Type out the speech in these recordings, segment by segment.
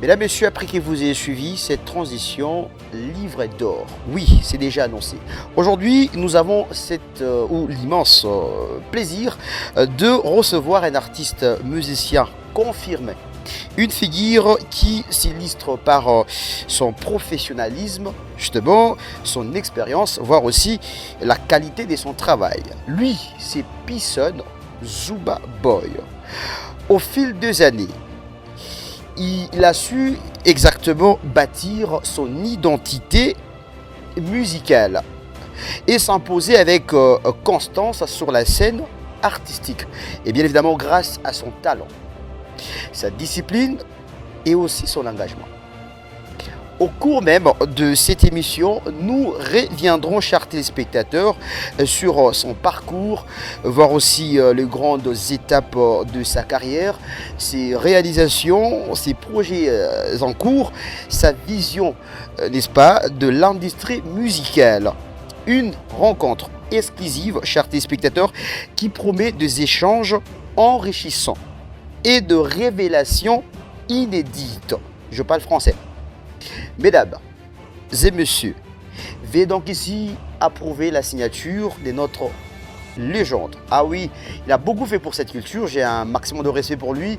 Mesdames, Messieurs, après que vous ayez suivi cette transition, livret d'or. Oui, c'est déjà annoncé. Aujourd'hui, nous avons l'immense plaisir de recevoir un artiste musicien confirmé. Une figure qui s'illustre par son professionnalisme, justement, son expérience, voire aussi la qualité de son travail. Lui, c'est Pisson Zuba Boy. Au fil des années, il a su exactement bâtir son identité musicale et s'imposer avec constance sur la scène artistique. Et bien évidemment grâce à son talent, sa discipline et aussi son engagement. Au cours même de cette émission, nous reviendrons, chers téléspectateurs, sur son parcours, voir aussi les grandes étapes de sa carrière, ses réalisations, ses projets en cours, sa vision, n'est-ce pas, de l'industrie musicale. Une rencontre exclusive, chers téléspectateurs, qui promet des échanges enrichissants et de révélations inédites. Je parle français. Mesdames et messieurs, veuillez donc ici approuver la signature de notre légende. Ah oui, il a beaucoup fait pour cette culture, j'ai un maximum de respect pour lui.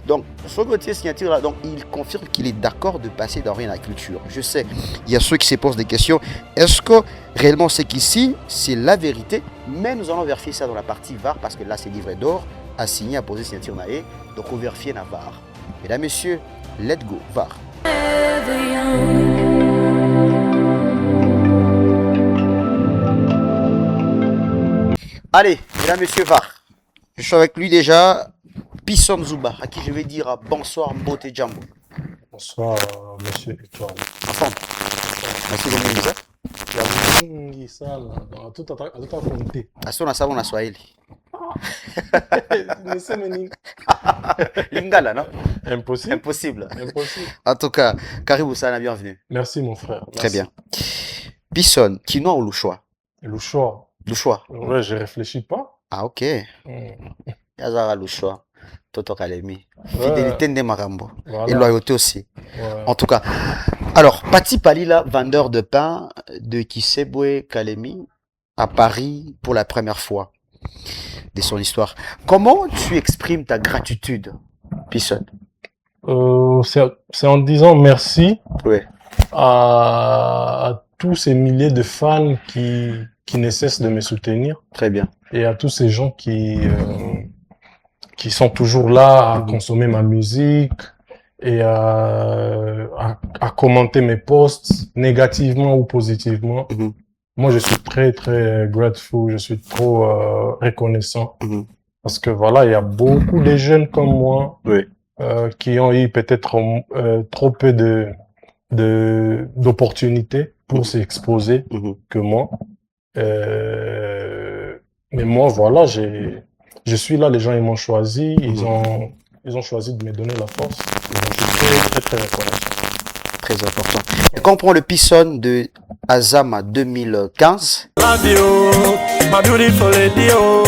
Donc, son côté signature, donc, il confirme qu'il est d'accord de passer dans rien à la culture. Je sais, il y a ceux qui se posent des questions. Est-ce que réellement ce qu'il signe, c'est la vérité? Mais nous allons vérifier ça dans la partie VAR, parce que là, c'est livret d'or, à signer, à poser signature naé. Donc, on vérifie la VAR. Mesdames, messieurs, let's go, VAR. Allez, mesdames, messieurs, VAR. Je suis avec lui déjà, Pisson Zuba, à qui je vais dire bonsoir, Mbote Djambo. Bonsoir, monsieur Étoile. Ensemble. Merci de nous dire. Il ça, à tout affronter. À son asabo na Swahili. Lingala, non? Impossible. Impossible. Impossible. En tout cas, Karibu Sana, bienvenue. Merci, mon frère. Merci. Très bien. Pisson, Kinois ou Louchois? Louchois. Louchois. Ouais, je réfléchis pas. Ah, ok. Mm. Yazara Louchois. Toto Kalemi. Ouais. Fidélité de Marambo. Voilà. Et loyauté aussi. Ouais. En tout cas. Alors, Pati Palila, vendeur de pain de Kisebwe Kalemi, à Paris pour la première fois de son histoire. Comment tu exprimes ta gratitude, Pisson? C'est en disant merci Oui. à tous ces milliers de fans qui ne cessent de me soutenir Très bien. et à tous ces gens qui sont toujours là à consommer ma musique et à commenter mes posts négativement ou positivement. Mhm. Moi, je suis très, très grateful. Je suis trop reconnaissant. Mhm. Parce que voilà, il y a beaucoup de jeunes comme moi Oui. qui ont eu peut-être trop peu d'opportunités pour s'exposer Mhm. que moi. Mais moi, voilà, je suis là, les gens, ils m'ont choisi, ils ont choisi de me donner la force. Donc, je suis très, très, très reconnaissant. Très important. Et quand on prend le Pisson de Azama 2015, Radio, my beautiful lady, oh.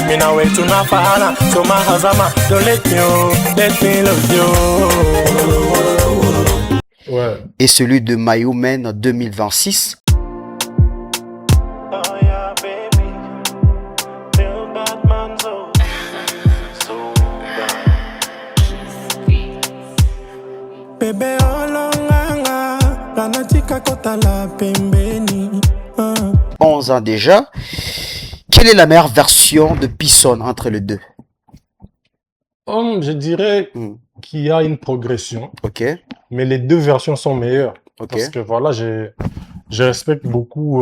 Me now way to Nafana, so my Hazama, don't let me love you. Ouais. et celui de Mayoumen 2026, Oh yeah, baby, real bad man, so bad. Bebe olonganga, kanatika kotala pembeni. 11 ans déjà. Quelle est la meilleure version de Pisson entre les deux? Je dirais Mm. qu'il y a une progression, Ok, mais les deux versions sont meilleures. ok. Parce que voilà, je respecte beaucoup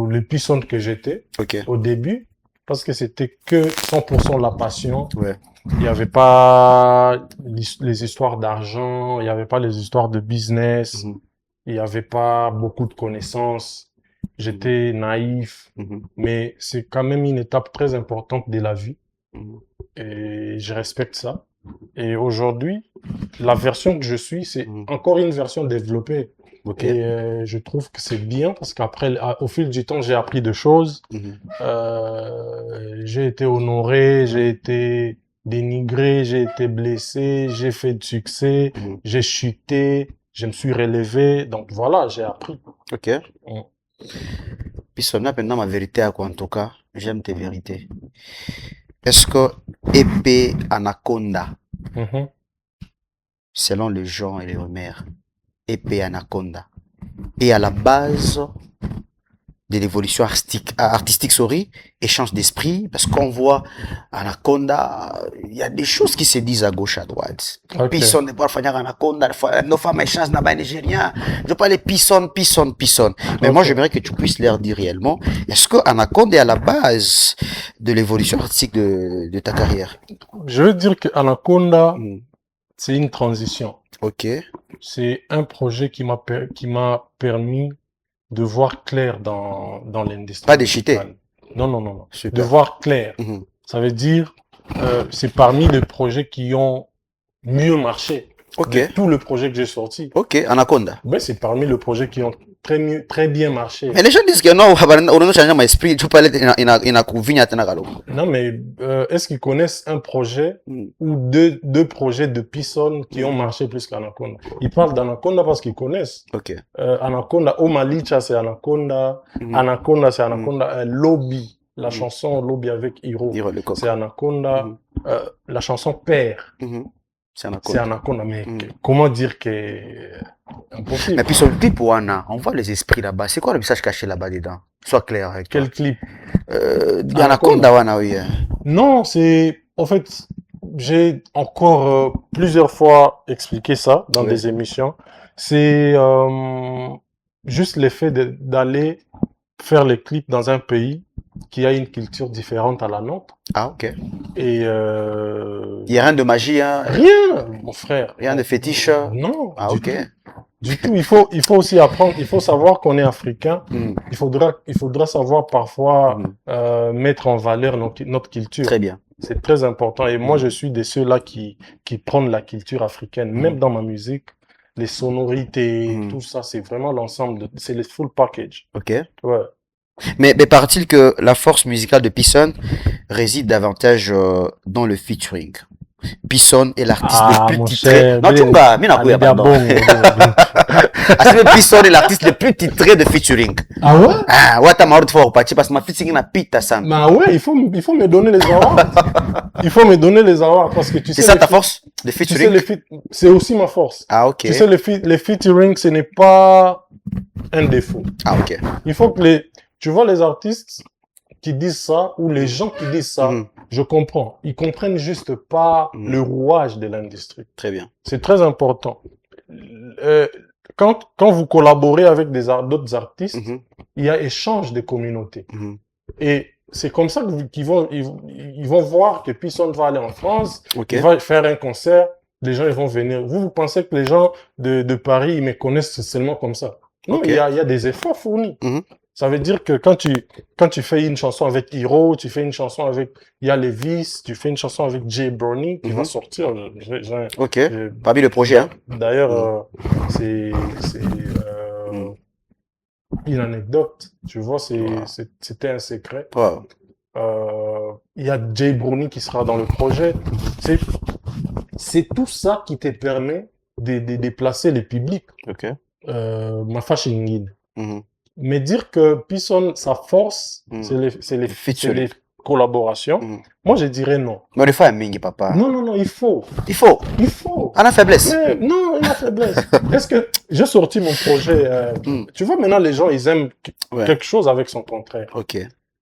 les Pisson que j'étais Ok. au début, parce que c'était que 100% la passion. Ouais. Il n'y avait pas les histoires d'argent, il n'y avait pas les histoires de business, Mhm. il n'y avait pas beaucoup de connaissances. J'étais naïf, Mhm. mais c'est quand même une étape très importante de la vie Mhm. et je respecte ça. Et aujourd'hui, la version que je suis, c'est Mhm. encore une version développée. Ok. Et je trouve que c'est bien parce qu'après, au fil du temps, j'ai appris des choses. Mhm. J'ai été honoré, j'ai été dénigré, j'ai été blessé, j'ai fait du succès, j'ai chuté, je me suis relevé. Donc voilà, j'ai appris. Ok. Puis on a maintenant ma vérité à quoi en tout cas. J'aime tes vérités. Est-ce que épée anaconda, Mhm. selon les gens et les rumeurs, épée anaconda, est à la base de l'évolution artistique, sorry, échange d'esprit, parce qu'on voit Anaconda, il y a des choses qui se disent à gauche, à droite. Ok. Pisson de pouvoir faire Anaconda, nos femmes échangent là-bas nigérien. Je parle pisson. Mais moi, Ok. j'aimerais que tu puisses leur dire réellement, est-ce que Anaconda est à la base de l'évolution artistique de ta carrière? Je veux dire que Anaconda, Mm. c'est une transition. Ok, C'est un projet qui m'a permis de voir clair dans l'industrie. pas de cheater. musicale. Non. Super. De voir clair. Mhm. Ça veut dire, c'est parmi les projets qui ont mieux marché. Ok, De tous les projets que j'ai sortis. ok, Anaconda. Ben, c'est parmi les projets qui ont très bien marché. Mais les gens disent que non, on a changé mon esprit, tu peux aller in a couvigna tenagalo. Non, mais est-ce qu'ils connaissent un projet Mm. ou deux projets de Pisson qui ont marché plus qu'Anaconda? Ils parlent d'Anaconda parce qu'ils connaissent. Ok. Anaconda, Omalicha, c'est Anaconda. Mhm. Anaconda, c'est Anaconda. Lobby, la chanson Lobby avec Hiro, Dire le coq. c'est Anaconda. Mhm. La chanson Père, Mhm. C'est c'est Anaconda. Anaconda. Mais Mm. comment dire que impossible? Mais puis sur le clip, Wana, on voit les esprits là-bas. C'est quoi le message caché là-bas dedans? Sois clair avec toi. Quel clip? Il y a Anaconda, Wana, oui. Non, c'est en fait, j'ai encore plusieurs fois expliqué ça dans Oui. des émissions. C'est juste l'effet d'aller faire les clips dans un pays qui a une culture différente à la nôtre. Ah, ok. Et Il n'y a rien de magie, hein? rien, mon frère. Rien de fétiche? Non, Ah, du ok. tout. Du tout. Il faut aussi apprendre. Il faut savoir qu'on est africain. Mm. Il faudra savoir parfois Mm. mettre en valeur notre culture. Très bien. C'est très important. Et moi, je suis de ceux-là qui prennent la culture africaine, même dans ma musique. Les sonorités, tout ça, c'est vraiment l'ensemble. C'est le full package. Ok. Ouais. Mais paraît-il que la force musicale de Pisson réside davantage dans le featuring. Pisson est l'artiste le plus titré. Non, tu m'as mis Allez, pardon. Pisson est l'artiste le plus titré de featuring. Ah ouais? Ah, ouais, t'as marre de faire partie parce que ma featuring n'a pita ça. Bah ouais, il faut me donner les awards. Il faut me donner les awards parce que tu sais. C'est ça ta force de Tu sais, featuring? c'est aussi ma force. Ah, ok. Tu sais, les featuring, ce n'est pas un défaut. Ah, ok. Il faut que tu vois les artistes qui disent ça ou les gens qui disent ça, Mhm. je comprends. Ils comprennent juste pas Mhm. le rouage de l'industrie. Très bien. C'est très important. Quand vous collaborez avec d'autres artistes, Mhm. il y a échange de communautés. Mhm. Et c'est comme ça qu'ils vont voir que Pisson va aller en France, Ok. il va faire un concert, les gens ils vont venir. Vous pensez que les gens de Paris ils me connaissent seulement comme ça? Non, Ok. il y a des efforts fournis. Mhm. Ça veut dire que quand tu fais une chanson avec Hiro, tu fais une chanson avec Y'a Levis, tu fais une chanson avec Jay Brownie qui va sortir. Ok. Parmi le projet, hein. D'ailleurs, c'est une anecdote. Tu vois, c'était un secret. Wow. Il y a Jay Brownie qui sera dans le projet. C'est tout ça qui te permet de déplacer le public. Ok. Ma fashion guide. Mhm. Mais dire que Pisson, sa force, c'est les featuring. collaborations. Moi, je dirais non. Mais le faire mingi, papa. Non, il faut. Il faut. À la faiblesse. Mais, non, il y a faiblesse. Est-ce que j'ai sorti mon projet, tu vois, maintenant, les gens, ils aiment quelque chose avec son contraire. Ok.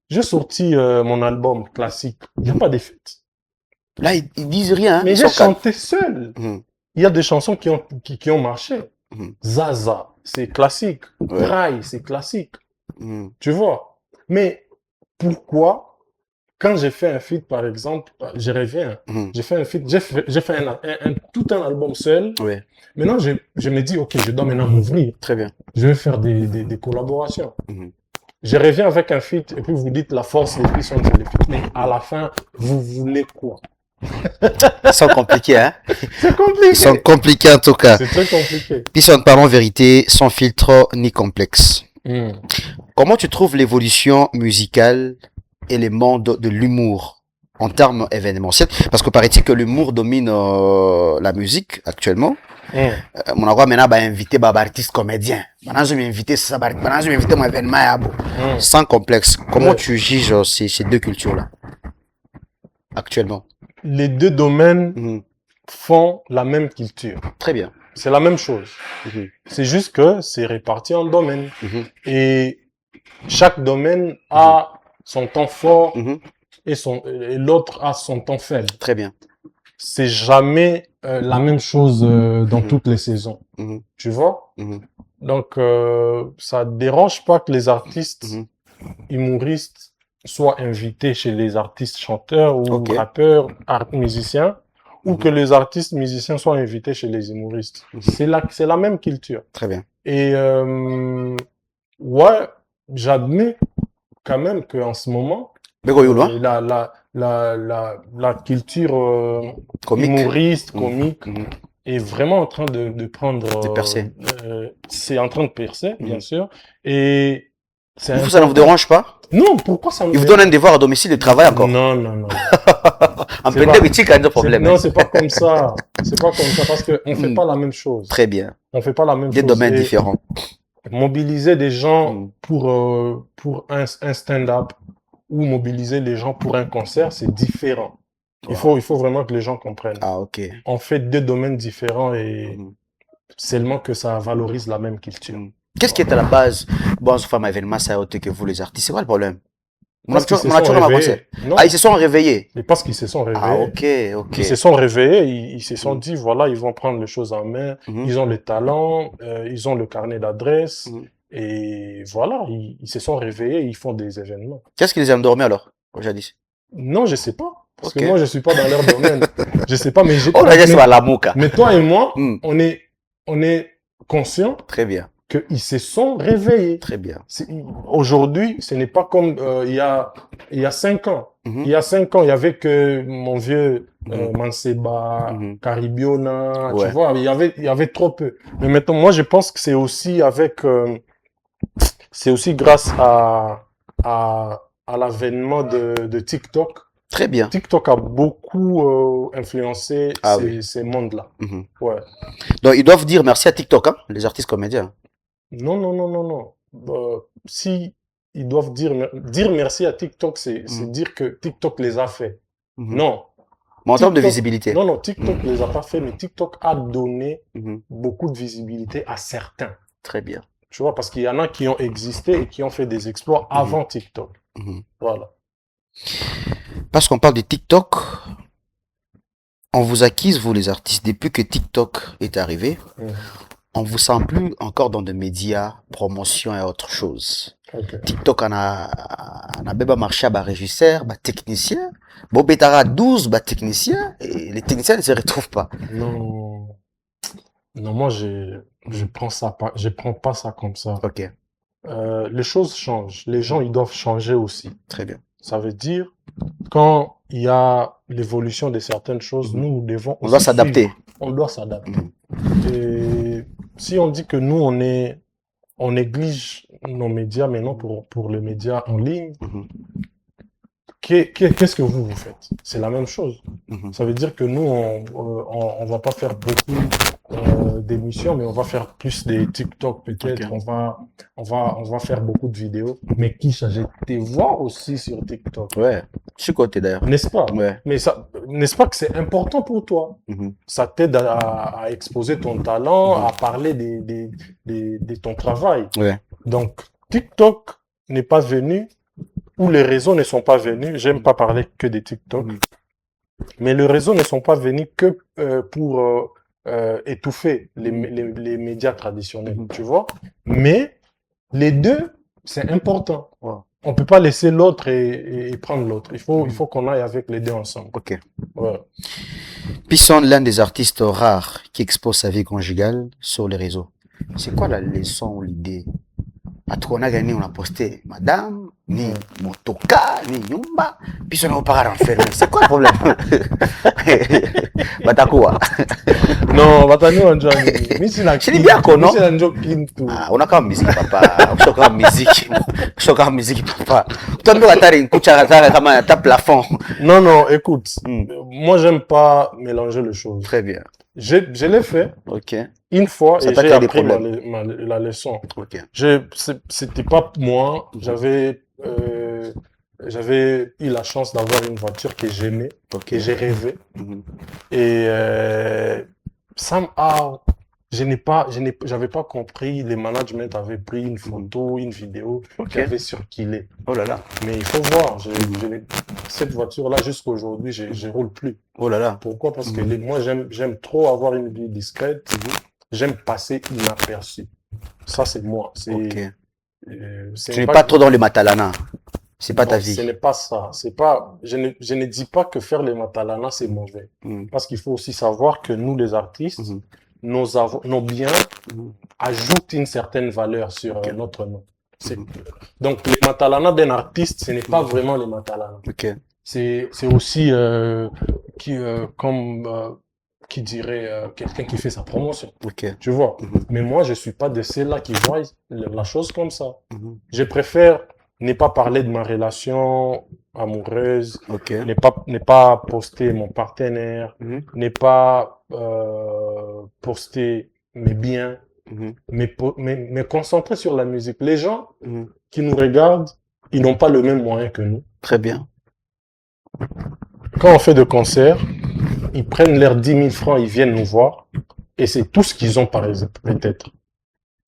J'ai sorti mon album classique. Il n'y a pas d'effet. Là, ils disent rien. Mais j'ai chanté seul. Il y a des chansons qui ont marché. Zaza, c'est classique. Rai, c'est classique. Tu vois. Mais pourquoi, quand j'ai fait un feat, par exemple, je reviens, j'ai fait un feat, j'ai fait tout un album seul. Ouais. Maintenant, je me dis, ok, je dois maintenant m'ouvrir. Très bien. Je vais faire des collaborations. Je reviens avec un feat et puis vous dites la force des Pisson, c'est les feats. Mais à la fin, vous voulez quoi? Ils sont compliqués, hein? C'est compliqué. Ils sont compliqués en tout cas. C'est très compliqué. Pisson, parlons vérité, sans filtre ni complexe. Comment tu trouves l'évolution musicale et les mondes de l'humour en termes événementiels, parce que paraît-il que l'humour domine la musique actuellement. Mon agua maintenant va inviter artiste comédien. Maintenant je vais inviter ça, maintenant je vais inviter mon événement sans complexe. Comment tu juges ces deux cultures là actuellement? Les deux domaines font la même culture. Très bien. C'est la même chose. C'est juste que c'est réparti en domaines. Et chaque domaine a son temps fort et l'autre a son temps faible. Très bien. C'est jamais la même chose dans toutes les saisons. Tu vois? Donc, ça dérange pas que les artistes humoristes soient invités chez les artistes chanteurs ou rappeurs, musiciens, ou que les artistes musiciens soient invités chez les humoristes. C'est la même culture. Très bien. Et ouais, j'admets quand même qu'en ce moment, la culture humoriste, comique, est vraiment en train de prendre... de percer. C'est en train de percer, bien sûr. Et ça ne vous dérange pas? Non, pourquoi ça me dérange? Ils vous donnent un devoir à domicile de travail encore? Non. En plein de un problème. Non, c'est pas comme ça. C'est pas comme ça parce qu'on fait pas la même chose. Très bien. On fait pas la même chose. Des domaines différents. Mobiliser des gens pour un stand-up ou mobiliser les gens pour un concert, c'est différent. Il faut vraiment que les gens comprennent. Ah, ok. On fait deux domaines différents et seulement que ça valorise la même culture. Qu'est-ce qui est à la base? Bon, ce fameux événement, ça a été que vous les artistes. C'est quoi le problème? Parce qu'ils se sont réveillés. Ah, ils se sont réveillés. Et parce qu'ils se sont réveillés. Ah, ok. Ils se sont réveillés, ils se sont dit, voilà, ils vont prendre les choses en main. Ils ont le talent, ils ont le carnet d'adresse. Et voilà, ils se sont réveillés, ils font des événements. Qu'est-ce qu'ils les ont endormis alors, jadis? Non, je sais pas. Parce que moi, je suis pas dans leur domaine. Je sais pas, mais j'ai... Mais toi et moi, on est conscients. Très bien. Qu'ils se sont réveillés. Très bien. Aujourd'hui, ce n'est pas comme il y a 5 ans. Il y a 5 ans, il y avait que mon vieux Manseba, Caribiona, tu vois, il y avait trop peu. Mais maintenant, moi, je pense que c'est aussi grâce à l'avènement de TikTok. Très bien. TikTok a beaucoup influencé ces mondes-là. Ouais. Donc, ils doivent dire merci à TikTok, hein, les artistes comédiens. Non. Si ils doivent dire merci à TikTok, c'est dire que TikTok les a fait. Non. Mais en termes de visibilité. Non, TikTok les a pas fait, mais TikTok a donné beaucoup de visibilité à certains. Très bien. Tu vois, parce qu'il y en a qui ont existé et qui ont fait des exploits avant TikTok. Voilà. Parce qu'on parle de TikTok, on vous acquise, vous les artistes, depuis que TikTok est arrivé, on vous sent plus encore dans des médias, promotion et autre chose. TikTok on a bien marché à régisseur, technicien, Bobetara 12 technicien, et les techniciens ne se retrouvent pas. Non, moi je prends pas ça comme ça. Ok. Les choses changent, les gens ils doivent changer aussi. Très bien. Ça veut dire, quand il y a l'évolution de certaines choses, nous devons... On doit s'adapter. On doit s'adapter. Et si on dit que nous, on néglige nos médias maintenant pour les médias en ligne, qu'est-ce que vous faites? C'est la même chose. Ça veut dire que nous, on va pas faire beaucoup d'émissions, mais on va faire plus des TikTok peut-être. On va faire beaucoup de vidéos. Mais qui j'ai été voir aussi sur TikTok. Ouais. Je suis côté d'ailleurs. N'est-ce pas? Ouais. Mais ça, n'est-ce pas que c'est important pour toi? Ça t'aide à exposer ton talent, à parler de ton travail. Ouais. Donc, TikTok n'est pas venu, ou les réseaux ne sont pas venus. J'aime pas parler que des TikTok. Mais les réseaux ne sont pas venus que pour étouffer les médias traditionnels, tu vois. Mais les deux, c'est important. On peut pas laisser l'autre et prendre l'autre. Il faut qu'on aille avec les deux ensemble. Ok. Ouais. Pisson, l'un des artistes rares qui expose sa vie conjugale sur les réseaux. C'est quoi la leçon ou l'idée? À tout on a gagné, on a posté madame, ni motoka, ni nyumba, puis on a pas enfermé. C'est quoi le problème? Batakoa. Non, batani wanjua nini. Mimi sina Si ni byako, no? Mimi sina njo kintu. Ah, unaka musique papa. Kutoka musique. Kutoka musique papa. Tuambie hatari nkucha hatari kama ta plafond. Non, non, écoute. Hmm. Moi, j'aime pas mélanger les choses. Très bien. Je l'ai fait OK. une fois Ça et t'a j'ai créé des appris problèmes. la leçon. OK. C'était pas moi. J'avais eu la chance d'avoir une voiture que j'aimais, OK. que j'ai rêvé. Mhm. Et somehow, j'avais pas compris. Le management avait pris une photo, une vidéo OK. qui avait circulé. Oh là là. Mais il faut voir, cette voiture-là, jusqu'aujourd'hui, je roule plus. Oh là là. Pourquoi? Parce que Mhm. moi, j'aime trop avoir une vie discrète. Mhm. J'aime passer inaperçu. Ça, c'est moi. OK. Ce Tu n'est n'es pas trop dans le matalana. C'est pas non, ta ce vie. n'est pas ça. C'est pas, je ne dis pas que faire les matalana, c'est mauvais. Mhm. Parce qu'il faut aussi savoir que nous, les artistes, Mhm. nos biens Mhm. ajoutent une certaine valeur sur Ok. notre nom. Mhm. Donc, les matalana d'un artiste, ce n'est pas vraiment les matalana. OK. C'est aussi qui dirait quelqu'un qui fait sa promotion. OK. Tu vois. Mhm. Mais moi, je suis pas de ceux-là qui voient la chose comme ça. Mhm. Je préfère ne pas parler de ma relation amoureuse, OK. ne pas poster mon partenaire, Mhm. ne pas poster mes biens, Mhm. me concentrer sur la musique. Les gens Mhm. qui nous regardent, ils n'ont pas le même moyen que nous. Très bien. Quand on fait de concerts, ils prennent leurs 10 000 francs, ils viennent nous voir, et c'est tout ce qu'ils ont par exemple, peut-être.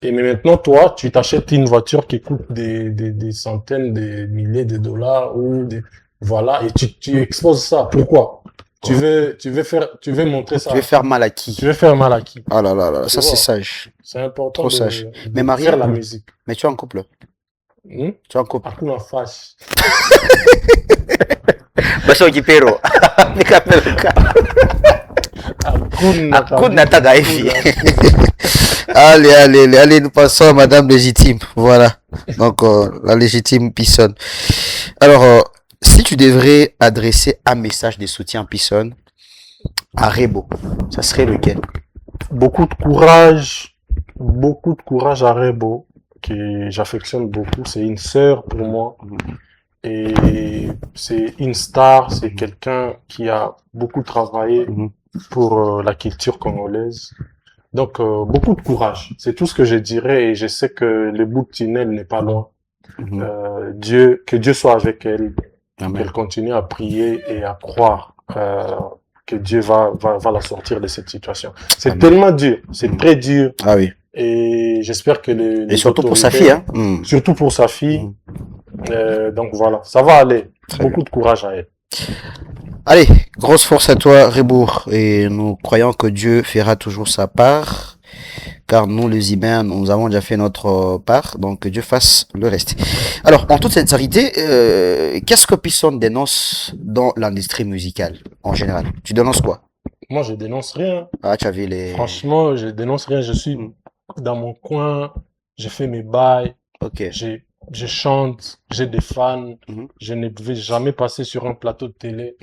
Et mais maintenant, toi, tu t'achètes une voiture qui coûte des centaines, des milliers de dollars, voilà, et tu exposes ça. Pourquoi? Tu veux montrer ça. Tu veux faire mal à qui? Tu veux faire mal à qui? Ah là là là, ça Tu c'est vois. sage. C'est important Trop de sage. de Mais Marie, faire la musique. mais tu es en couple. Hmm? Tu es en couple. Hakuna fâche. Baso Kipero. Hakuna taga hivi. Allez, nous passons à Madame Légitime. Voilà. Donc, la légitime Pissonne. Alors, si tu devrais adresser un message de soutien Pissonne à Rebo, ça serait lequel? Beaucoup de courage à Rebo, que j'affectionne beaucoup. C'est une sœur pour moi. Et c'est une star, c'est quelqu'un qui a beaucoup travaillé pour la culture congolaise. Donc, beaucoup de courage. C'est tout ce que je dirais et je sais que le bout de tunnel n'est pas loin. Que Dieu soit avec elle, qu'elle continue à prier et à croire que Dieu va la sortir de cette situation. C'est tellement dur, c'est très dur. Ah oui. Et j'espère que et surtout pour sa fille, hein. Surtout pour sa fille. Donc voilà, ça va aller. Très beaucoup de courage à elle. Allez, grosse force à toi, Rebour. Et nous croyons que Dieu fera toujours sa part. Car nous, les humains, nous avons déjà fait notre part. Donc, que Dieu fasse le reste. Alors, en toute sincérité, qu'est-ce que Pissonne dénonce dans l'industrie musicale, en général? Tu dénonces quoi? Moi, je dénonce rien. Ah, tu avais les... Franchement, je dénonce rien. Je suis dans mon coin. Je fais mes bails. Ok. Je chante. J'ai des fans. Je ne vais jamais passer sur un plateau de télé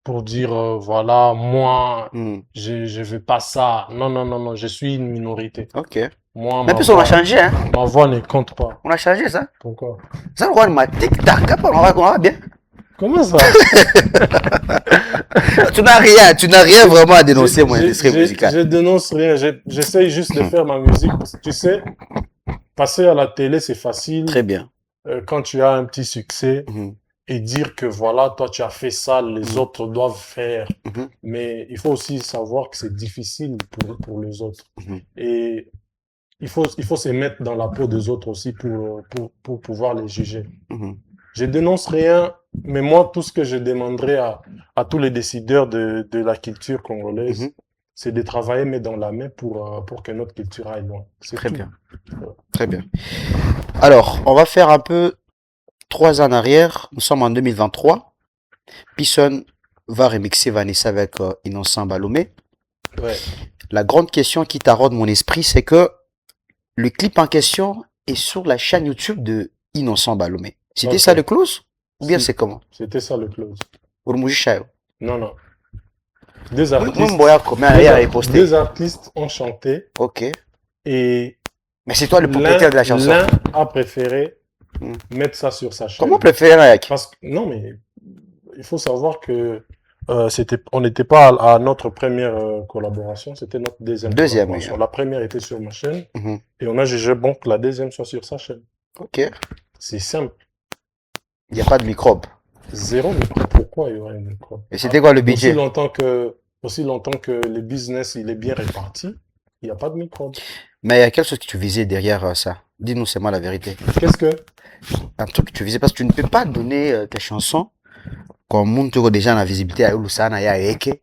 pour dire, voilà, moi, je veux pas ça. Non, non, non, non. Je suis une minorité. Ok. Moi, mais puis on a changé, hein. Ma voix ne compte pas. On a changé ça. Pourquoi? Ça, on va tic-tac. On va bien. Comment ça? Tu n'as rien vraiment à dénoncer, mon industrie musicale. Je dénonce rien, j'essaye juste de faire ma musique. Tu sais, passer à la télé, c'est facile. Très bien. Quand tu as un petit succès et dire que voilà, toi tu as fait ça, les autres doivent faire. Mais il faut aussi savoir que c'est difficile pour les autres. Et il faut se mettre dans la peau des autres aussi pour pouvoir les juger. Je dénonce rien, mais moi, tout ce que je demanderais à tous les décideurs de la culture congolaise, c'est de travailler main dans la main pour que notre culture aille loin. C'est très tout. bien. Très bien. Alors, on va faire un peu 3 ans en arrière. Nous sommes en 2023. Pissonne va remixer Vanessa avec Innocent Balomé. Ouais. La grande question qui taraude mon esprit, c'est que le clip en question est sur la chaîne YouTube de Innocent Balomé. C'était ça le close? Ou bien c'est comment? C'était ça le close. Urmuji Chayo. Non, non. Deux artistes, Mboya, combien il a riposté? deux artistes ont chanté Ok. et Mais c'est toi le propriétaire de la chanson. l'un a préféré Hmm. mettre ça sur sa chaîne. Comment préférer avec? Parce que, non, mais il faut savoir que on n'était pas à notre première collaboration, c'était notre deuxième collaboration. Oui. La première était sur ma chaîne Mhm. et on a jugé bon que la deuxième soit sur sa chaîne. Ok. C'est simple. Il n'y a pas de microbe. Zéro micro. Pourquoi il y aurait un micro? Et c'était quoi le Aussi budget? longtemps que le business il est bien réparti, il n'y a pas de micro. Mais il y a quelque chose que tu visais derrière ça. Dis-nous seulement la vérité. Qu'est-ce que? Un truc que tu visais parce que tu ne peux pas donner tes chansons comme montre déjà la visibilité à Ulusana ya Eke.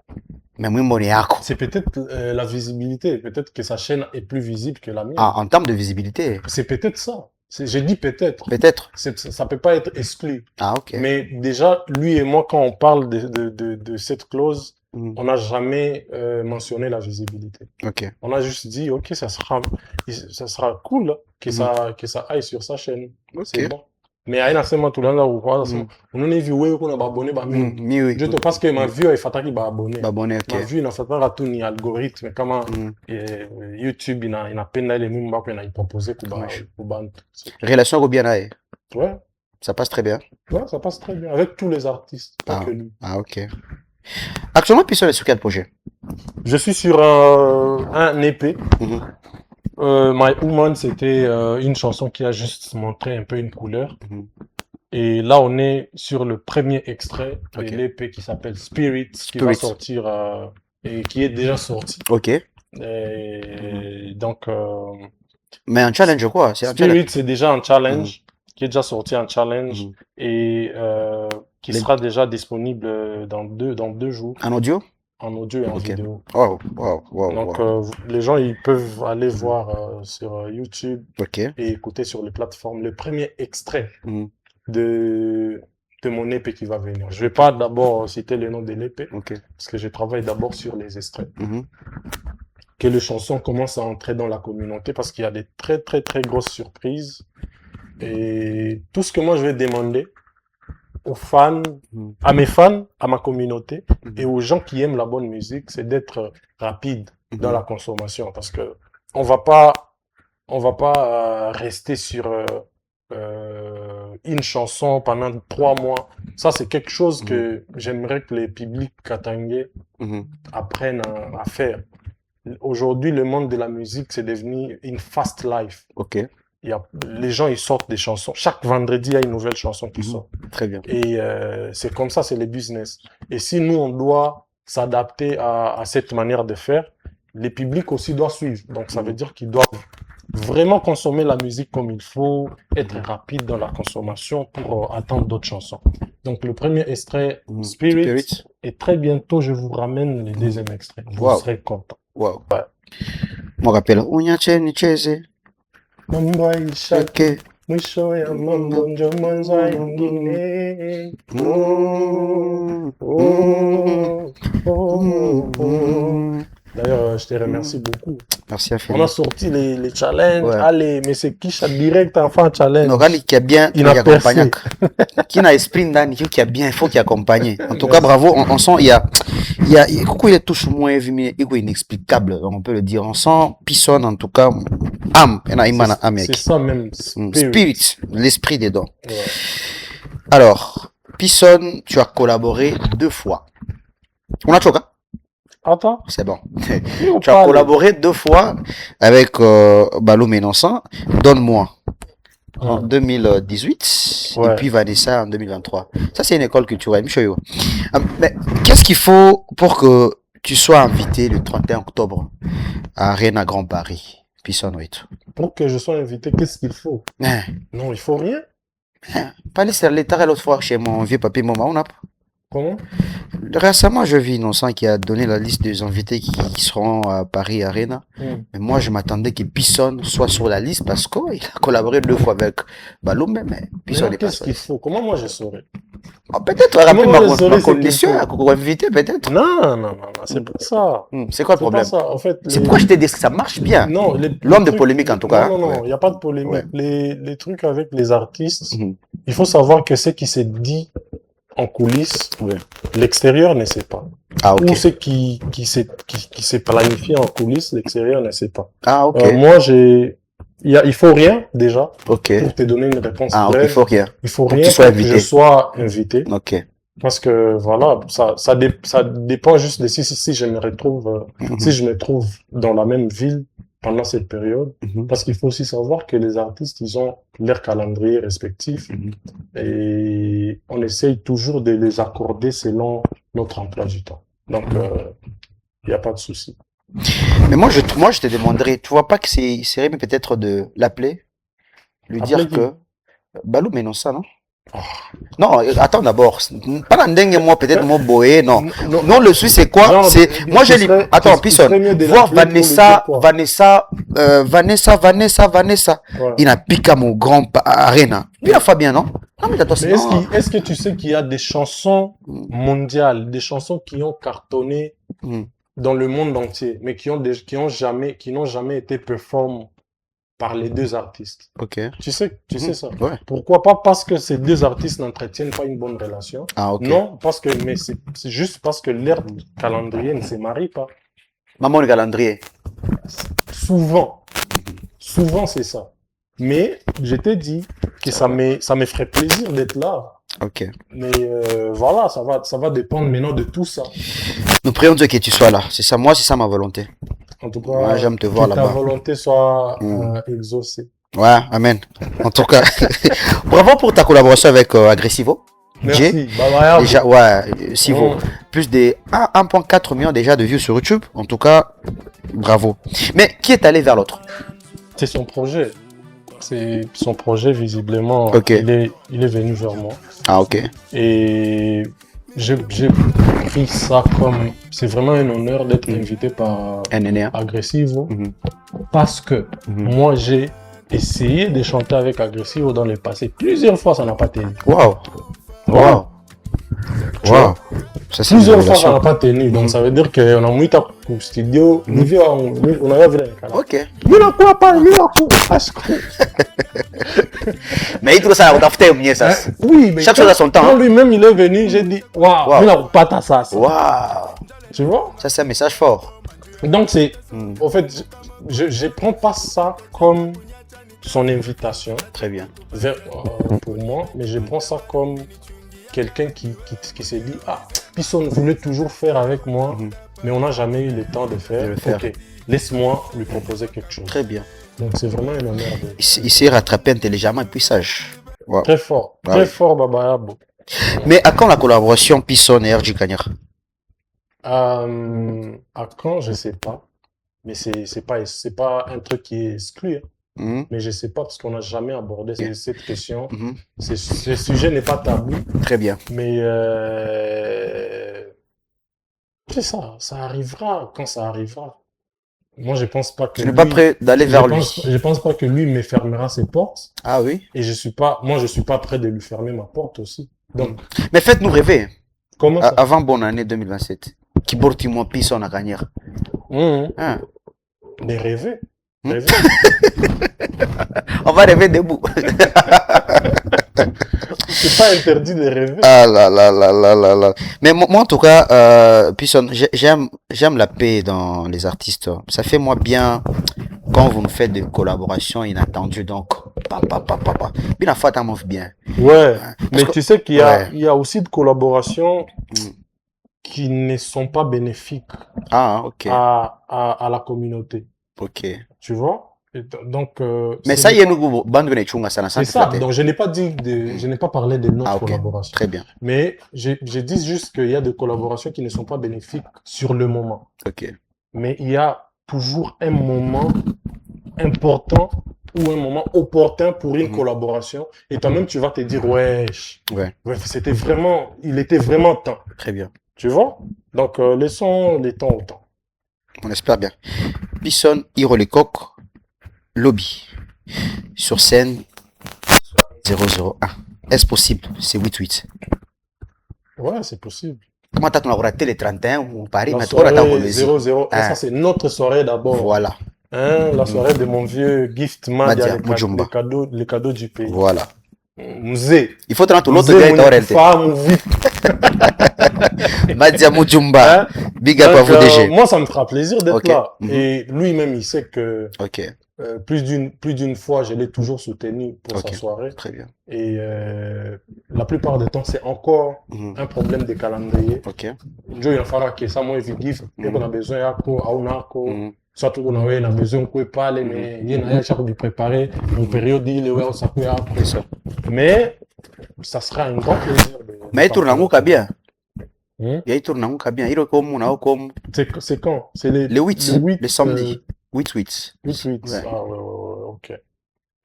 Mais moi, mon yako. C'est peut-être la visibilité. Peut-être que sa chaîne est plus visible que la mienne. Ah, en termes de visibilité. C'est peut-être ça. J'ai dit peut-être. Peut-être. Ça peut pas être exclu. Ah, ok. Mais déjà, lui et moi, quand on parle de cette clause, on n'a jamais mentionné la visibilité. Ok. On a juste dit, ok, ça sera cool que ça aille sur sa chaîne. Ok. C'est bon. Mais aïe, nasema tulanda ukwa, on a vu ouais qu'on a abonné bah Oui. je te pense que ma vue est fataki bah abonné. Bah abonné, ok. Ma vue n'a fataki tout ni algorithme comment YouTube il a peine les mumba qu'on a proposé pour Relation au bien aïe. Ouais. Ça passe très bien. Ouais, ça passe très bien avec tous les artistes, pas que lui. Ah, ok. Actuellement, Pisson est sur quel projet? Je suis sur un EP. My Woman, c'était une chanson qui a juste montré un peu une couleur. Et là, on est sur le premier extrait de l'EP qui s'appelle Spirit, qui va sortir et qui est déjà sorti. Ok. Et donc, mais un challenge quoi? Spirit, c'est déjà un challenge qui est déjà sorti en challenge et qui sera déjà disponible dans deux jours. En audio? En audio et en vidéo. Wow. Donc, les gens, ils peuvent aller voir sur YouTube et écouter sur les plateformes le premier extrait de mon EP qui va venir. Je vais pas d'abord citer le nom de l'EP parce que je travaille d'abord sur les extraits. Que les chansons commencent à entrer dans la communauté parce qu'il y a des très, très, très grosses surprises. Et tout ce que moi, je vais demander aux fans, à mes fans, à ma communauté et aux gens qui aiment la bonne musique, c'est d'être rapide dans la consommation parce que on va pas rester sur une chanson pendant 3 mois. Ça, c'est quelque chose que j'aimerais que les publics katangais apprennent à faire. Aujourd'hui, le monde de la musique, c'est devenu une fast life. Ok. Les gens, ils sortent des chansons. Chaque vendredi, il y a une nouvelle chanson qui sort. Très bien. Et c'est comme ça, c'est le business. Et si nous, on doit s'adapter à cette manière de faire, les publics aussi doivent suivre. Donc, ça veut dire qu'ils doivent vraiment consommer la musique comme il faut, être rapide dans la consommation pour attendre d'autres chansons. Donc, le premier extrait, Spirit, et très bientôt, je vous ramène le deuxième extrait. Vous serez content. Wow. Ouais. Moi, je rappelle, Nicheze. Mambo ishake mwisho ya mambo njo mwanzo yingine. D'ailleurs, je te remercie beaucoup. Merci infiniment. On a sorti les challenges. Allez, mais c'est qui chaque direct enfant challenge. Non, qui a bien, il a percé. Qui n'a esprit d'âne, qui a bien, il faut qu'il accompagne. En tout cas, bravo. On sent, il y a, coucou, il est touche moins inexplicable, on peut le dire. On sent Pisson, en tout cas, âme. C'est ça même. Spirit, l'esprit dedans. Ouais. Alors, Pisson, tu as collaboré 2 fois. On a choqué. Attends. C'est bon. Tu as collaboré 2 fois avec Balou Ménonçant. Donne-moi. En 2018 et puis Vanessa en 2023. Ça, c'est une école culturelle. Mais qu'est-ce qu'il faut pour que tu sois invité le 31 octobre à Arena Grand Paris? Pisson, oui. Pour que je sois invité, qu'est-ce qu'il faut? Non, il faut rien. Pas laisser l'état l'autre fois chez mon vieux papy maman. On a Comment? Récemment, je vis Innocent qui a donné la liste des invités qui seront à Paris Arena. Mais moi, je m'attendais que Pisson soit sur la liste parce qu'il a collaboré 2 fois avec Baloum, mais Pisson n'est pas. Qu'est-ce qu'il faut? Comment moi je saurais? Peut-être rappeler ma condition à inviter, peut-être. Non, c'est pas ça. C'est quoi le problème? En fait, c'est pourquoi je t'ai dit que ça marche bien. Non, l'homme de polémique en tout cas. Non, il n'y a pas de polémique. Les trucs avec les artistes, il faut savoir que ce qui s'est dit en coulisses, l'extérieur ne sait pas. Ah, ok. Ou ce qui s'est planifié en coulisses, l'extérieur ne sait pas. Ah, ok. Moi, il faut rien, déjà, Ok. pour te donner une réponse Ah, ok, il brève. faut rien. Il faut Pour que rien tu sois pour que je invité. sois invité. Ok. Parce que, voilà, ça dépend juste de si je me retrouve, si je me trouve dans la même ville pendant cette période. Mhm. Parce qu'il faut aussi savoir que les artistes, ils ont leur calendrier respectif Mhm. et on essaye toujours de les accorder selon notre emploi du temps. Donc, il n'y a pas de souci. Mais moi, je te demanderais, tu vois pas que c'est serait mieux peut-être de l'appeler, lui dire Appeler qui? que Balou, mais non, ça, non? Oh. Non, attends d'abord. Pas la dengue, moi, peut-être mon boé, non. Non, Non, le suisse, c'est quoi? genre, C'est, moi, j'ai attends, Pisson. Voir Vanessa, Vanessa. Ouais. Il n'a piqué à mon grand arena. Bien Fabien, non? Non, mais attends, Mais est-ce que tu sais qu'il y a des chansons mondiales, des chansons qui ont cartonné dans le monde entier, mais qui n'ont jamais été performées par les deux artistes. Ok. Tu sais ça. Ouais. Pourquoi pas? Parce que ces deux artistes n'entretiennent pas une bonne relation. Ah, ok. Non, mais c'est juste parce que leur calendrier ne se marie pas. Maman, le calendrier. Souvent, c'est ça. Mais je t'ai dit que ça me ferait plaisir d'être là. Ok. Mais voilà, ça va dépendre maintenant de tout ça. Nous prions Dieu que tu sois là. C'est ça, moi, c'est ça ma volonté. En tout cas, Ouais, j'aime te voir que ta là-bas. volonté soit exaucée. Ouais, amen. En tout cas, bravo pour ta collaboration avec Aggressivo. Merci. Bah, Déjà, ouais, Sivo. Plus de 1,4 million déjà de vues sur YouTube. En tout cas, bravo. Mais qui est allé vers l'autre? C'est son projet. C'est son projet, visiblement. Ok. Il est venu vers moi. Ah, ok. Et j'ai pris ça comme... C'est vraiment un honneur d'être invité par NNA. Aggressivo. Mhm. Parce que moi, j'ai essayé de chanter avec Aggressivo dans le passé. Plusieurs fois, ça n'a pas tenu. Waouh. Waouh. Waouh. Ça, c'est une Plusieurs fois, ça révélation. n'a pas tenu. Donc, ça veut dire qu'on a mis au studio. On avait vu les canards. Ok. Mila quoi pas, mila quoi. Mais il trouve ça, on t'a fait mieux ça. Oui, mais Chaque chose a son temps, quand hein. lui-même il est venu, j'ai dit waouh, Waouh. mila pas ta ça. Waouh. Tu vois? Ça, c'est un message fort. Donc c'est, en fait, je prends pas ça comme son invitation Très bien. pour moi, mais je prends ça comme quelqu'un qui s'est dit ah, Pisson voulait toujours faire avec moi, mais on n'a jamais eu le temps de faire. Ok, laisse-moi lui proposer quelque chose. Très bien. Donc c'est vraiment un honneur. Il s'est rattrapé intelligemment et puis sage. Wow. Très fort, Ah très oui. fort, Baba Yabo. Mais à quand la collaboration Pisson et RJ Kanyar? À quand, je sais pas. Mais c'est pas un truc qui est exclu. Hein. Mais je sais pas parce qu'on n'a jamais abordé cette question. Ce sujet n'est pas tabou. Très bien. Mais c'est ça, ça arrivera quand ça arrivera. Moi, je pense pas que Tu n'es pas prêt d'aller vers lui? Je pense pas que lui me fermera ses portes. Ah oui? Et je suis pas prêt de lui fermer ma porte aussi. Donc, mais faites-nous rêver. Comment ça? Avant bonne année 2027. Qui borti-moi Pisson à Kanyar? Hein? Mais rêver. On va rêver debout. C'est pas interdit de rêver. Ah là là là là là là. Mais moi en tout cas, Pisson, j'aime la paix dans les artistes. Ça fait moi bien quand vous nous faites des collaborations inattendues. Donc, bien la fois, t'en m'offre bien. Ouais. Mais que, tu sais qu'il y a aussi de collaborations qui ne sont pas bénéfiques ok. à la communauté. Ok. Tu vois? Donc, mais ça y est, nous, bande de chunga, ça n'a c'est ça. Donc, je n'ai pas parlé de notre collaboration. Très bien. Mais je dis juste qu'il y a des collaborations qui ne sont pas bénéfiques sur le moment. Ok. Mais il y a toujours un moment important ou un moment opportun pour une collaboration. Et toi-même, tu vas te dire, ouais, il était vraiment temps. Très bien. Tu vois? Donc, laissons les temps au temps. On espère bien. Pisson, Hiro les coqs, lobby. Sur scène, 001. Est-ce possible? C'est 8-8. Ouais, c'est possible. Comment t'as raté les 31 ou Paris? La soirée 001, ça c'est notre soirée d'abord. Voilà. Hein, la soirée de mon vieux gift man, Madia, les cadeaux du pays. Voilà. Mzee. Il faut te l'autre Mzee gars est en mwenye réalité. kufahamu vitu. Madia Mujumba. Hein? Big up à Donc, vous, DG. moi, ça me fera plaisir d'être Ok. là. Mhm. Et lui-même, il sait que Ok, plus d'une fois, je l'ai toujours soutenu pour Ok. sa soirée. très bien. Et la plupart du temps, c'est encore Mhm. un problème de calendrier. Ok. Njo inafaa kesa moi hivi Mhm. eko na besoin yako au nako Mhm. soit tuko na wewe na besoin kwe pale Mhm. mais ye na yacha kujipreparer une période ile wewe usaku yako C'est ça. mais ça sera un grand plaisir Mais il tourne en Gouka bien. Hmm? Il tourne en Gouka bien. Il est comme, on a comme. C'est quand? C'est les Le 8, le 8, le samedi. 8-8. 8. Ouais. Ah ouais, ok.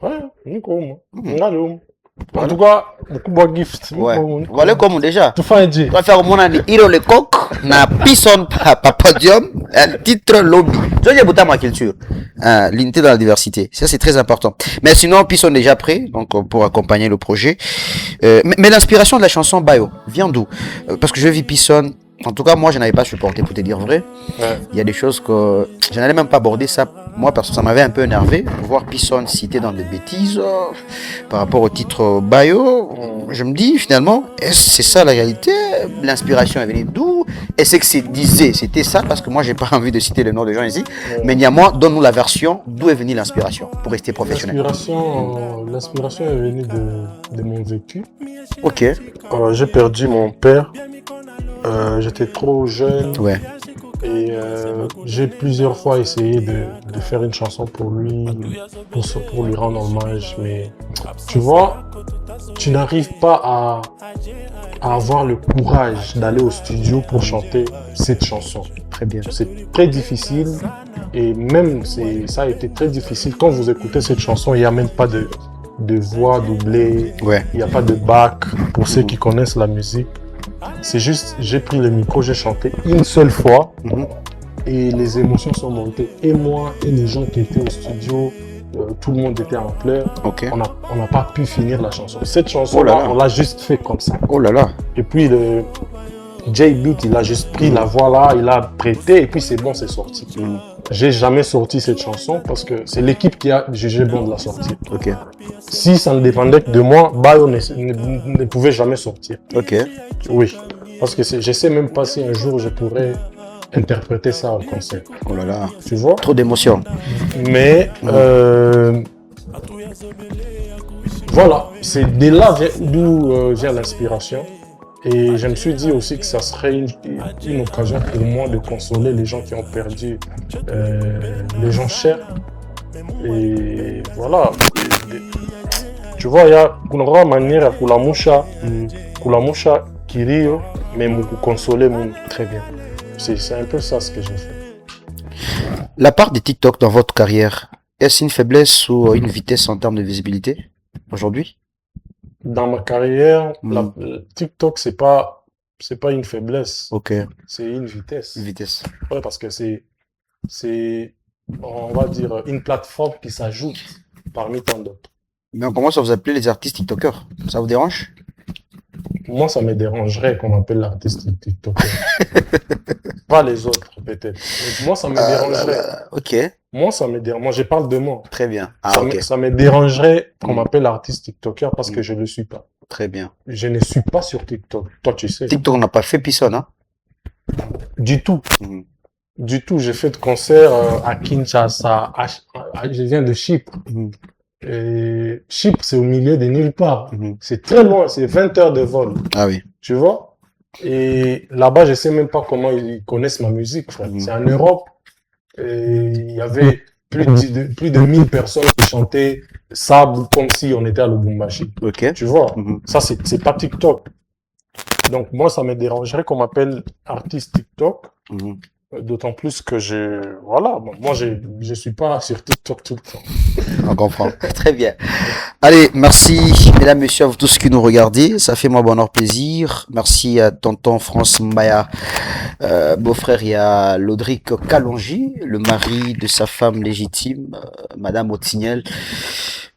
Ouais, niko humo. Mhm. Ngali humo. En Voilà. tout cas, beaucoup de gift. Ouais. Voilà comme déjà. Tu fais un J. On va faire mon année. Hiro le coq, na Pisson pa podium, un titre lobby. Je dis à ma culture. L'unité dans la diversité. Ça, c'est très important. Mais sinon, Pisson est déjà prêt, donc, pour accompagner le projet. Mais l'inspiration de la chanson Bayo vient d'où? Parce que je vis Pisson. En tout cas, moi, je n'avais pas supporté, pour te dire vrai. Ouais. Il y a des choses que je n'allais même pas aborder ça. Moi, parce que ça m'avait un peu énervé. Voir Pisson cité dans des bêtises par rapport au titre Bayo. Je me dis, finalement, est-ce que c'est ça la réalité? L'inspiration est venue d'où? Est-ce que c'était ça? Parce que moi, j'ai pas envie de citer le nom des gens ici. Mais néanmoins, donne-nous la version d'où est venue l'inspiration pour rester professionnel. L'inspiration est venue de mon vécu. Ok. J'ai perdu mon père. J'étais trop jeune Ouais. et j'ai plusieurs fois essayé de faire une chanson pour lui, pour lui rendre hommage, mais tu vois, tu n'arrives pas à avoir le courage d'aller au studio pour chanter cette chanson. Très bien. C'est très difficile et même ça a été très difficile. Quand vous écoutez cette chanson, il n'y a même pas de voix doublée, Ouais. il n'y a pas de bac pour ceux qui connaissent la musique. C'est juste, j'ai pris le micro, j'ai chanté une seule fois Mhm. et les émotions sont montées. Et moi et les gens qui étaient au studio, tout le monde était en pleurs. Ok. On n'a pas pu finir la chanson. Cette Oh là chanson-là, là. on l'a juste fait comme ça. Oh là là. Et puis le J-Beat, il a juste pris la voix là, il a prêté et puis c'est bon, c'est sorti. Mhm. J'ai jamais sorti cette chanson parce que c'est l'équipe qui a jugé bon de la sortir. Ok. Si ça ne dépendait que de moi, Bayo ne pouvait jamais sortir. Ok. Oui, parce que je sais même pas si un jour je pourrais interpréter ça au concert. Oh là là. Tu vois? Trop d'émotions. Mais voilà, c'est de là d'où vient l'inspiration. Et je me suis dit aussi que ça serait une occasion pour moi de consoler les gens qui ont perdu les gens chers. Et voilà. Tu vois, il y a une manière à kulamusha kirio, mais consoler mon très bien. C'est un peu ça ce que j'ai fait. La part des TikTok dans votre carrière, est-ce une faiblesse ou une vitesse en termes de visibilité aujourd'hui? Dans ma carrière, Mm. TikTok, c'est pas une faiblesse, Ok. c'est une vitesse. Vitesse. Ouais, parce que c'est, on va dire, une plateforme qui s'ajoute parmi tant d'autres. Mais on commence à vous appeler les artistes TikTokers. Ça vous dérange? Moi, ça me dérangerait qu'on m'appelle l'artiste TikToker. Pas les autres, peut-être. Mais moi, ça me dérangerait. Ok. Moi, ça me dérange. Moi, je parle de moi. Très bien. Ah, Ça, ok. ça me dérangerait qu'on m'appelle artiste TikToker parce que je le suis pas. Très bien. Je ne suis pas sur TikTok. Toi, tu sais. TikTok n'a pas fait Pisson, hein? Du tout. Mhm. Du tout. J'ai fait de concerts à Kinshasa. Je viens de Chypre. Mhm. Et Chypre, c'est au milieu de nulle part. Mhm. C'est très loin. C'est 20 heures de vol. Ah oui. Tu vois? Et là-bas, je sais même pas comment ils connaissent ma musique, frère. Mhm. C'est en Europe. Et il y avait plus de 1000 personnes qui chantaient Sable comme si on était à Lubumbashi. Ok. Tu vois? Mhm. Ça, c'est pas TikTok. Donc, moi, ça me dérangerait qu'on m'appelle artiste TikTok. Mhm. D'autant plus que voilà, bon, moi, je suis pas sur TikTok tout le temps. On comprend. Très bien. Allez, merci, mesdames, messieurs, à vous tous qui nous regardez. Ça fait moi bonheur plaisir. Merci à tonton France Mbaya, beau-frère, il y a Lodric Kalonji, le mari de sa femme légitime, madame Otignel.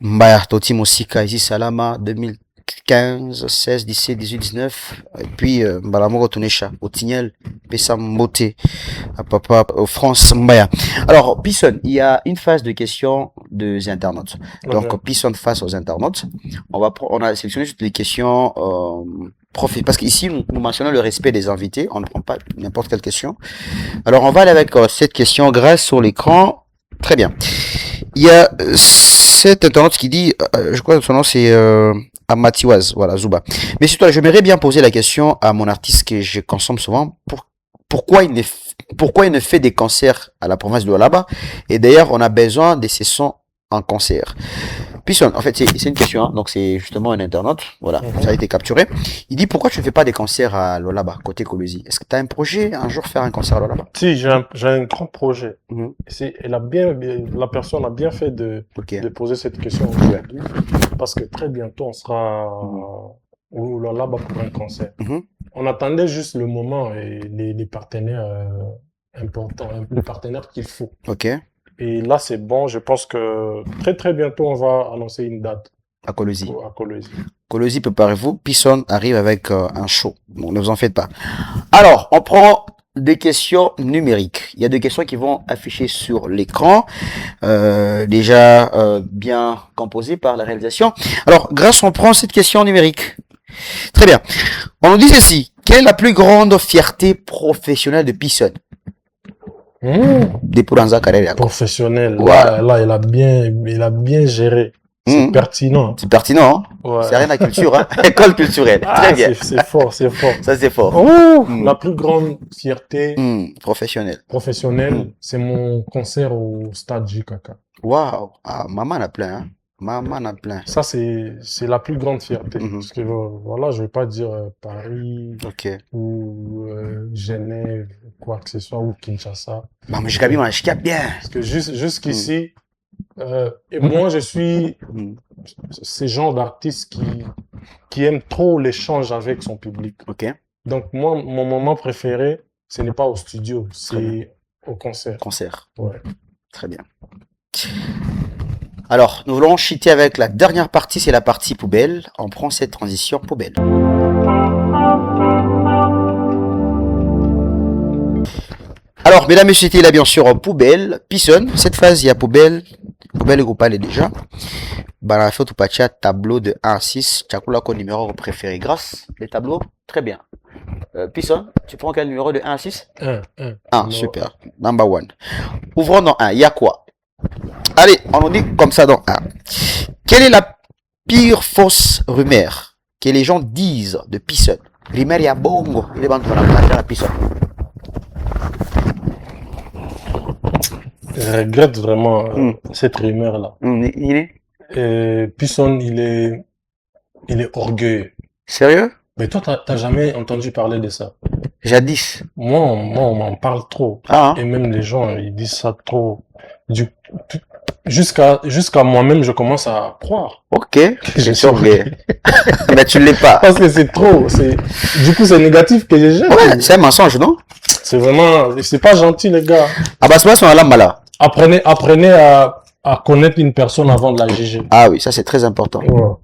Mbaya, Toti Mosika, ici Salama, 2015, 16, 17, 18, 19. Et puis, Balamoro Tonesha, Otignel, Pessa Mbote, à papa, France Mbaya. Alors, Pisson, il y a une phase de questions des internautes. Ok. Donc, Pisson face aux internautes. On a sélectionné toutes les questions parce qu'ici, nous mentionnons le respect des invités. On ne prend pas n'importe quelle question. Alors, on va aller avec cette question grâce sur l'écran. Très bien. Il y a cet internaute qui dit, je crois que son nom c'est Amatiwaz, voilà, Zuba. Mais c'est toi, j'aimerais bien poser la question à mon artiste que je consomme souvent. Pourquoi pourquoi il ne fait des concerts à la province de Lualaba? Et d'ailleurs, on a besoin de ces sons en concert. Puis, en fait, c'est une question, hein, donc c'est justement un internaute, voilà, ça a été capturé. Il dit, pourquoi tu ne fais pas des concerts à Lualaba, côté Colosi? Est-ce que tu as un projet, un jour, faire un concert à Lualaba? Si, j'ai un grand projet. La personne a bien fait de Ok. poser cette question aujourd'hui, parce que très bientôt, on sera au Lualaba pour un concert. Mhm. On attendait juste le moment et les partenaires importants, les partenaires qu'il faut. Ok. Et là, c'est bon. Je pense que très, très bientôt, on va annoncer une date À Colosi. à Colosi. Colosi, préparez-vous. Pisson arrive avec un show. Donc, ne vous en faites pas. Alors, on prend des questions numériques. Il y a des questions qui vont afficher sur l'écran, déjà bien composées par la réalisation. Alors, on prend cette question numérique. Très bien. On nous dit ceci. Quelle est la plus grande fierté professionnelle de Pisson? Des Pouranza Karere. Professionnel. Voilà. Là, il a bien géré. C'est pertinent. C'est pertinent, hein? Ouais. C'est rien à culture, hein? École culturelle. Très bien. C'est fort, c'est fort. Ça, c'est fort. La plus grande fierté Professionnelle. professionnelle, c'est mon concert au stade JKK. Waouh. Ah, maman en a plein, hein? Maman en a plein. Ça, c'est la plus grande fierté. Parce que voilà, je vais pas dire Paris Ok. ou Genève, quoi que ce soit, ou Kinshasa. Maman, je capte bien. Parce que jusqu'ici, et moi, je suis ce genre d'artiste qui aime trop l'échange avec son public. Ok. Donc, moi, mon moment préféré, ce n'est pas au studio, c'est au concert. Concert. Ouais. Très bien. Alors, nous voulons cheater avec la dernière partie, c'est la partie poubelle. On prend cette transition poubelle. Alors, mesdames et messieurs, là, bien sûr, en poubelle, Pisson. Cette phase, il y a poubelle. Poubelle, vous parlez déjà. Barafet ou Pacha, tableau de 1 à 6. Tchakula, quoi, numéro préféré grâce les tableaux. Très bien. Pisson, tu prends quel numéro de 1 à 6? 1, super. Number 1. Ouvrons dans 1. Il y a quoi? Allez, on nous dit comme ça dans 1. Quelle est la pire fausse rumeur que les gens disent de Pisson? Rumeur, il y a bongo. Il est bon de la Pisson. Je regrette vraiment cette rumeur-là. Il est Pisson, il est orgueilleux. sérieux? Mais toi, t'as jamais entendu parler de ça? Jadis. Moi, on m'en parle trop. Ah, Et même les gens, ils disent ça trop. Jusqu'à moi-même, je commence à croire. ok. Je suis orgueilleux. Mais tu l'es pas. Parce que c'est trop. Du coup, c'est négatif que je jette. Ouais, c'est un mensonge, non? C'est vraiment, c'est pas gentil, les gars. Ah bah, c'est pas son alarme là. Apprenez à connaître une personne avant de la juger. Ah oui, ça c'est très important. Ouais.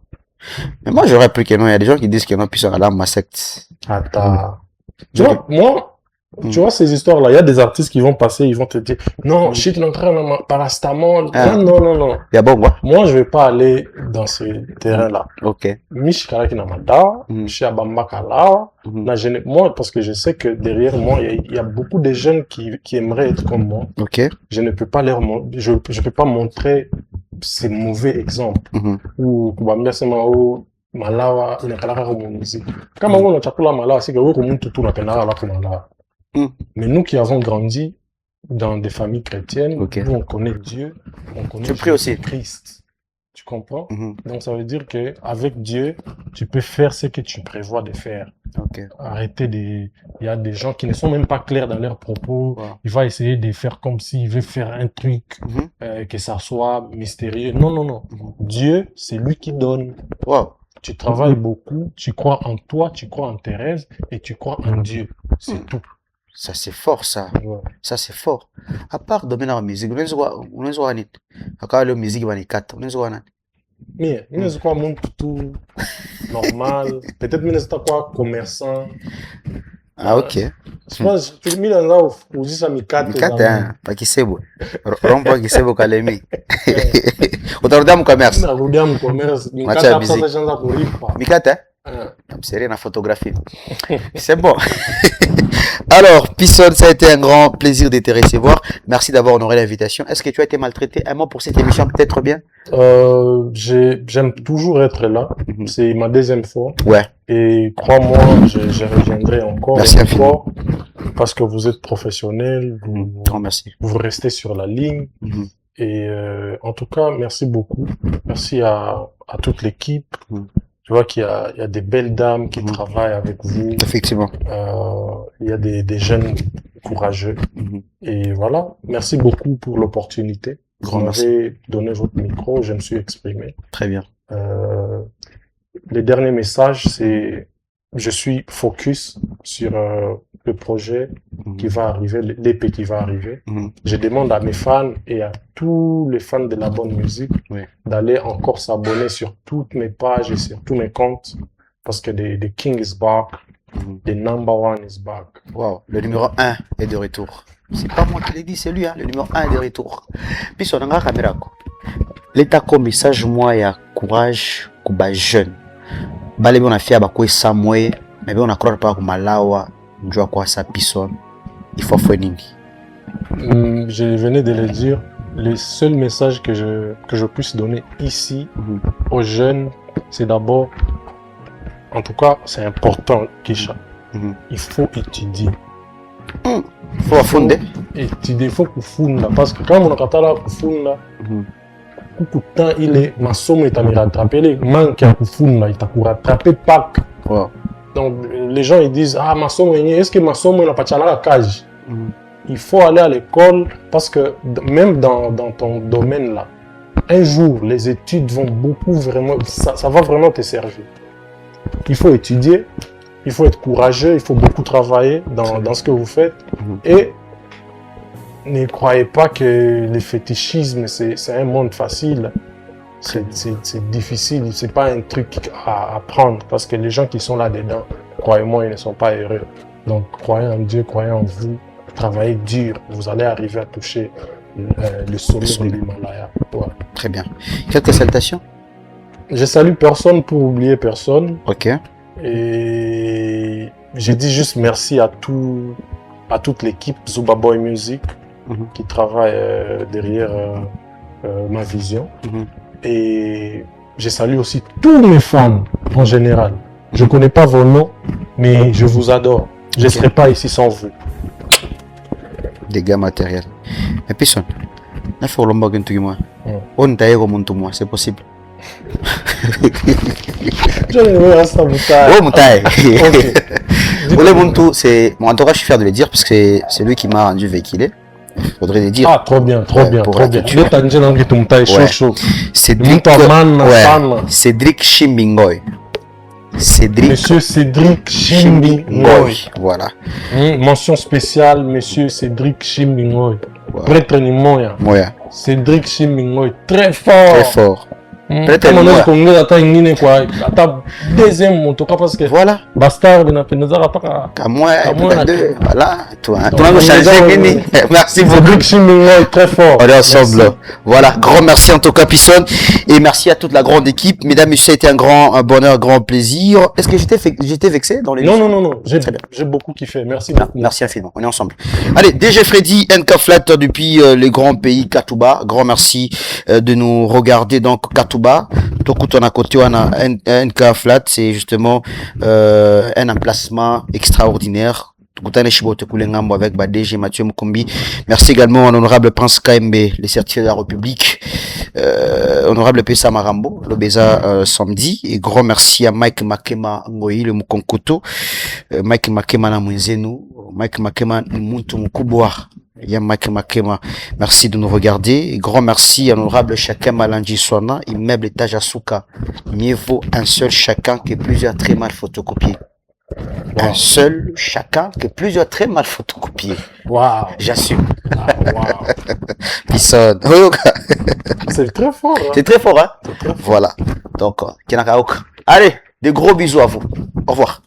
Mais moi, j'aurais plus que non. Il y a des gens qui disent que non, puis son alarme, ma secte. Attends. Tu vois, moi, tu vois ces histoires-là, il y a des artistes qui vont passer, ils vont te dire, non, shit, l'entraînement, parastamol. Non. Il y a bon, quoi? Moi, je vais pas aller dans ce terrain-là. Ok. Mishkaraki Namada, Shiabambakala, moi, parce que je sais que derrière moi, il y a beaucoup de jeunes qui aimeraient être comme moi. Ok. Je ne peux pas je peux pas montrer ces mauvais exemples. Ou, kubambia sema o, malawa, inakalaka comme musique. Kama on chakula malawa, c'est que on monte tout na penara la malawa. Mais nous qui avons grandi dans des familles chrétiennes, nous on connaît Dieu, on connaît Christ. Tu comprends? Donc ça veut dire que avec Dieu, tu peux faire ce que tu prévois de faire. Arrêter il y a des gens qui ne sont même pas clairs dans leurs propos. Il va essayer de faire comme s'il veut faire un truc, que ça soit mystérieux. Non. Dieu, c'est lui qui donne. Tu travailles beaucoup, tu crois en toi, tu crois en tes rêves et tu crois en Dieu. C'est tout. Ça c'est fort, ça. Ça c'est fort. À part de la musique, on est quoi, à la musique, on est quatre, on est quoi, mais on est quoi, tout normal. Peut-être on est quoi, commerçant. Ah, ok. Je pense que tu mis dans là où ça mikate. Mikate, hein. Pas Kisebo. Rompo Kisebo Kalemi. Utarudia mu commerce. Narudia mu commerce. Mikate Macha hapa busy. sasa shanza kulipa. Mikate, Ah. c'est la photographie. C'est bon. Alors, Pisson, ça a été un grand plaisir de te recevoir. Merci d'avoir honoré l'invitation. Est-ce que tu as été maltraité? Un mot pour cette émission, peut-être bien? J'aime toujours être là. Mhm. C'est ma deuxième fois. Ouais. Et crois-moi, je reviendrai encore Merci et infiniment. encore parce que vous êtes professionnels, Grand merci. vous restez sur la ligne. Mhm. Et en tout cas, merci beaucoup. Merci à toute l'équipe. Mhm. Je vois qu'il y a des belles dames qui Mhm. travaillent avec vous. Effectivement. Il y a des jeunes courageux. Mhm. Et voilà, merci beaucoup pour l'opportunité. Vous Grand merci. m'avez donné votre micro, je me suis exprimé. Très bien. Les derniers messages, c'est je suis focus sur le projet qui va arriver, l'épée qui va arriver. Mhm. Je demande à mes fans et à tous les fans de la bonne musique Oui. d'aller encore s'abonner sur toutes mes pages et sur tous mes comptes parce que the King is back, Mhm. the number one is back. Wow. Le numéro 1 est de retour. C'est pas moi qui l'ai dit, c'est lui, hein. Le numéro 1 est de retour. Puis on a un caméra. L'état comme message, moi, il y a courage, kuba jeune. Balé, on a fait à Bakoui Samoué, mais on a croire pas que Malawa, on joue à quoi ça, Pisson. Il faut faire nini. Je venais de le dire, le seul message que je puisse donner ici Mhm. aux jeunes, c'est d'abord, en tout cas, c'est important, Kisha. Mhm. Il faut étudier. Il faut affonder. Étudier, il faut kufunda. Parce que quand on a katala kufunda, beaucoup de temps, il est, ma somme est à me rattraper, il manque à kufunda, il t'a pour rattraper Pâques. Wow. Donc, les gens, ils disent, ah, ma somme, est-ce que ma somme n'a pas tchala la cage? Mhm. Il faut aller à l'école parce que même dans ton domaine là, un jour, les études vont beaucoup vraiment, ça va vraiment te servir. Il faut étudier, il faut être courageux, il faut beaucoup travailler dans ce que vous faites. Mhm. Et ne croyez pas que le fétichisme, c'est un monde facile. C'est difficile, c'est pas un truc à apprendre parce que les gens qui sont là-dedans, croyez-moi, ils ne sont pas heureux. Donc, croyez en Dieu, croyez en vous, travaillez dur, vous allez arriver à toucher le sommet de l'Himalaya. Voilà. Très bien. Quelques salutations? Je salue personne pour oublier personne. Ok. Et je dis juste merci à toute l'équipe Zuba Boy Music Mhm. qui travaille derrière ma vision. Mhm. Et je salue aussi tous mes fans en général. Je ne connais pas vos noms, mais je vous adore. Je ne Ok. serais pas ici sans vous. Dégâts matériels. Mais Pisson, n'a fait le mbag tout moi. Mm. On taille comme tout moi, c'est possible. Je ne veux pas ça, Oh, mon taille. Ok. Ole Muntu, c'est. Bon, en tout cas, je suis fier de le dire parce que c'est lui qui m'a rendu véhiculé. Il faudrait le dire. Ah, trop bien, trop Ouais, bien, pour trop la bien. culture. Ndio tanje nangi tumtai Ouais. chaud. Cédric. Mtu amana Ouais. sana. Cédric Chimbingoy. Cédric Monsieur Cédric Chimbi Ngoy. Voilà. Mention spéciale, Monsieur Cédric Chimbi Ngoy. Voilà. Prêtre Nimoya. Moya. Cédric Chimbi Ngoy. Très fort. Très fort. Prêtre Kama Nimoya. unaweza kuongeza hata ingine kwa hata deuxième moto parce que Voilà. Bastard inapendeza mpaka À moi, moi, à deux. Voilà. Toi, Donc, toi, nous on changer. est dans- Guinée. Merci beaucoup. Cédric Chimbi Ngoy très fort. On est ensemble. Merci. Voilà, grand merci en tout cas, Pisson. Et merci à toute la grande équipe. Mesdames, messieurs, ça a été un bonheur, un grand plaisir. Est-ce que j'étais vexé dans les Non, non, non, non. Très bien. J'ai beaucoup kiffé. Merci Ah, beaucoup. merci infiniment, on est ensemble. Allez, DG Freddy, NK Flat depuis les grands pays Katouba. Grand merci de nous regarder donc Katouba. Tokuton à côté, on a NK Flat, c'est justement un emplacement extraordinaire. Tukutane Shibote Kulengambo avec DG Mathieu Mukombi. Merci également à l'honorable Prince KMB, les certificats de la République. Honorable Pessa Marambo, l'Obeza samedi. Et grand merci à Mike Makema Ngoyi, le Mukonkoto. Mike Makema na mwenzenu. Mike Makema ni muntu mkubwa. Il y a Mike Makema. Merci de nous regarder. Et grand merci à l'honorable Chacun Malanji Swana, immeuble étage Asuka. Mieux vaut un seul chacun que plusieurs très mal photocopiés. Un seul chacun que plusieurs très mal photocopiés. Waouh. J'assume. Ah, waouh. Pisson. C'est très fort. Hein. C'est très fort, hein? C'est très fort. Voilà. Donc, Kenakaoka. Allez, des gros bisous à vous. Au revoir.